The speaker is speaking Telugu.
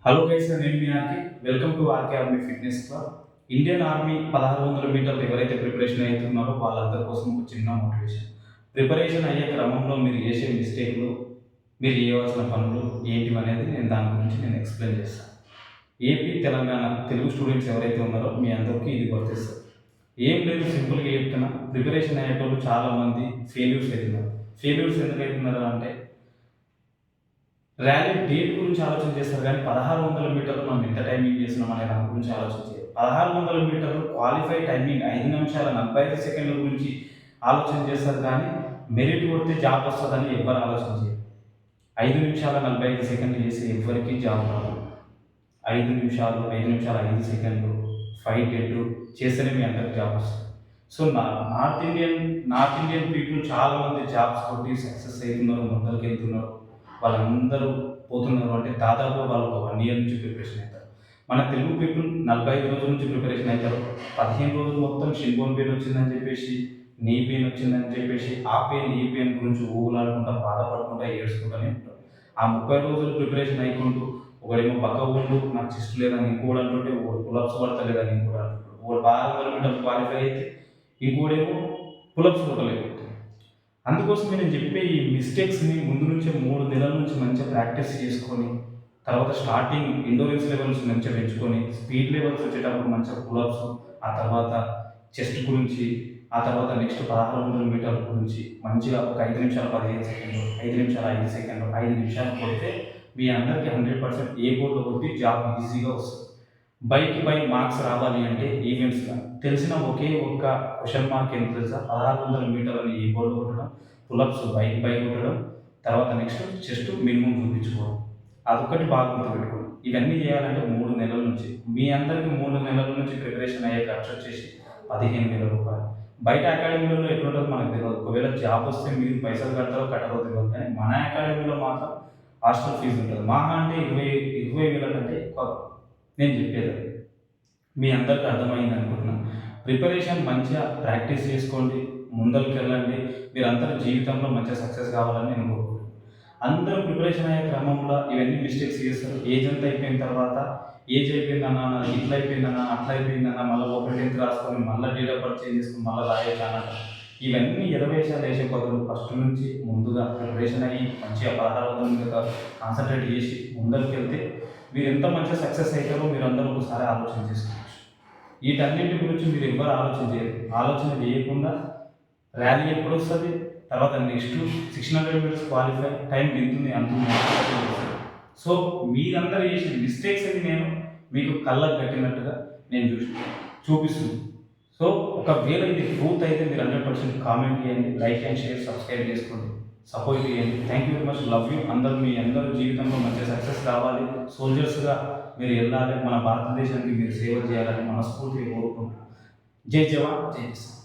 హలో గైస్, నేను మీ RK. Welcome to RK army fitness club. Indian army 1600 మీటర్లు ఎవరైతే ప్రిపరేషన్ అవుతున్నారో వాళ్ళందరి కోసం ఒక చిన్న మోటివేషన్. ప్రిపరేషన్ అయ్యే క్రమంలో మీరు చేసే మిస్టేక్లు, మీరు చేయవలసిన పనులు ఏంటివి అనేది దాని గురించి ఎక్స్ప్లెయిన్ చేస్తాను. ఏపీ, తెలంగాణ తెలుగు స్టూడెంట్స్ ఎవరైతే ఉన్నారో మీ అందరికీ ఇది వర్తిస్తుంది. ఏం లేదు, సింపుల్గా చెప్తున్నా. ప్రిపరేషన్ అయ్యేటోళ్ళు చాలామంది ఫెయిల్యూర్స్ అవుతున్నారు. ఫెయిల్యూర్స్ ఎందుకు అవుతున్నారు అంటే ర్యాలీ డేట్ గురించి ఆలోచన చేస్తారు కానీ 1600 మీటర్లు మనం ఎంత టైమింగ్ చేస్తున్నాం అనే దాని గురించి ఆలోచించారు. 1600 మీటర్లు క్వాలిఫై టైమింగ్ 5 నిమిషాల 45 సెకండ్ల గురించి ఆలోచన చేస్తారు కానీ మెరిట్ కొడితే జాబ్ వస్తుందని ఎవరు ఆలోచించారు. 5 నిమిషాల 45 సెకండ్లు చేసి ఎవరికి జాబ్ రాదు. 5 నిమిషాలు 5 సెకండ్లు ఫైట్ ఎటు చేస్తేనే మీ అందరికి జాబ్ వస్తుంది. సో నార్త్ ఇండియన్ పీపుల్ చాలామంది జాబ్స్ కొట్టి సక్సెస్ అవుతున్నారు, ముందరికి వెళ్తున్నారు. వాళ్ళందరూ పోతున్నారు అంటే దాదాపు వాళ్ళు ఒక 1 ఇయర్ నుంచి ప్రిపరేషన్ అవుతారు. మన తెలుగు పీపుల్ 45 రోజుల నుంచి ప్రిపరేషన్ అవుతారు. 15 రోజులు మొత్తం షింబోన్ పెయిన్ వచ్చిందని చెప్పేసి, నీ పెయిన్ వచ్చిందని చెప్పేసి ఆ పెయిన్ ఈ పెయిన్ గురించి ఊగులాడుకుంటా బాధపడుకుంటా ఏడ్చుకుంటూనే ఉంటారు. ఆ 30 రోజులు ప్రిపరేషన్ అయికుంటూ ఒకడేమో పక్క ఉండు నాకు చెస్ట్ లేదని ఇంకోటి అంటుంటే, ఒకడు పులప్స్ పడతలేదని ఇంకోటి అంటుంటాడు. ఒకడు 1600 మీటర్లు క్వాలిఫై అయితే ఇంకోడేమో పులప్స్ కొట్టలేకపోతుంది. అందుకోసం నేను చెప్పే ఈ మిస్టేక్స్ని ముందు నుంచే 3 నెలల నుంచి మంచిగా ప్రాక్టీస్ చేసుకొని, తర్వాత స్టార్టింగ్ ఎండోరెన్స్ లెవెల్స్ మంచిగా పెంచుకొని, స్పీడ్ లెవెల్స్ వచ్చేటప్పుడు మంచిగా పులప్స్, ఆ తర్వాత చెస్ట్ గురించి, ఆ తర్వాత నెక్స్ట్ 1600 మీటర్ల గురించి మంచిగా ఒక 5 నిమిషాల 15 సెకండ్లు, 5 నిమిషాల 5 సెకండ్లు, 5 నిమిషాలు కొడితే మీ అందరికీ 100% ఏ బోర్డులో కొట్టి జాబ్ ఈజీగా వస్తుంది. బై మార్క్స్ రావాలి అంటే ఈవెంట్స్లో తెలిసిన ఒకే ఒక్క క్వశ్చన్ మార్క్ ఏంటి తెలుసా? 1600 మీటర్లని ఏ బోర్డు కొట్టడం, పులప్స్ బై కొట్టడం, తర్వాత నెక్స్ట్ చెస్ట్ మినిమం చూపించుకోవడం. అదొకటి బాగా గుర్తుపెట్టుకోండి. ఇవన్నీ చేయాలంటే 3 నెలల నుంచి, మీ అందరికీ 3 నెలల నుంచి ప్రిపరేషన్ అయ్యే ఖర్చు వచ్చేసి 15,000 రూపాయలు. బయట అకాడమీలలో ఎట్లుంటుందో మనకు తెలియదు. ఒకవేళ జాబ్ వస్తే మీరు పైసలు కట్టరో తెలియదు, కానీ మన అకాడమీలో మాత్రం హాస్టల్ ఫీజు ఉంటుంది. మహా అంటే 20,000 కంటే ఎక్కువ. నేను చెప్పేది మీ అందరికీ అర్థమైంది అనుకుంటున్నాను. ప్రిపరేషన్ మంచిగా ప్రాక్టీస్ చేసుకోండి, ముందరికి వెళ్ళండి. మీరందరూ జీవితంలో మంచిగా సక్సెస్ కావాలని నేను కోరుకుంటున్నాను. అందరూ ప్రిపరేషన్ అయ్యే క్రమంలో ఇవన్నీ మిస్టేక్స్ చేస్తారు. ఏజ్ అంతా అయిపోయిన తర్వాత ఏజ్ అయిపోయిందన్నా, ఇట్లా అయిపోయిందన్నా, అట్లా అయిపోయిందన్నా, మళ్ళీ ఒకటి 10th రాసుకొని మళ్ళీ డేట్ ఆఫ్ బర్త్ చేంజ్ చేసుకుని మళ్ళీ రాయొచ్చన్నట. ఇవన్నీ ఎదవేషాలు వేసే బదులు ఫస్ట్ నుంచి ముందుగా ప్రిపరేషన్ అయ్యి మంచిగా 1600 మీద కాన్సన్ట్రేట్ చేసి ముందరికి వెళ్తే మీరు ఎంత మంచిగా సక్సెస్ అవుతారో మీరు అందరూ ఒకసారి ఆలోచన చేసుకోవచ్చు. వీటన్నింటి గురించి మీరు ఎవ్వరు ఆలోచన చేయరు. ఆలోచన చేయకుండా ర్యాలీ ఎప్పుడు వస్తుంది, తర్వాత నెక్స్ట్ 600 మీటర్స్ క్వాలిఫై టైం ఎంతుంది అంటుంది. సో మీరందరూ చేసిన మిస్టేక్స్ అని నేను మీకు కళ్ళకు కట్టినట్టుగా నేను చూపిస్తున్నాను. సో ఒకవేళ ఇది ట్రూత్ అయితే మీరు 100% కామెంట్ చేయండి, లైక్ అండ్ షేర్, సబ్స్క్రైబ్ చేసుకోండి, సపోర్ట్ చేయండి. Thank you very much, love you. మీ అందరూ జీవితంలో మంచి సక్సెస్ రావాలి, సోల్జర్స్గా మీరు వెళ్ళాలి, మన భారతదేశానికి మీరు సేవ చేయాలని మనస్ఫూర్తిగా కోరుకుంటున్నాను. జై జవాన్, జై కిసాన్.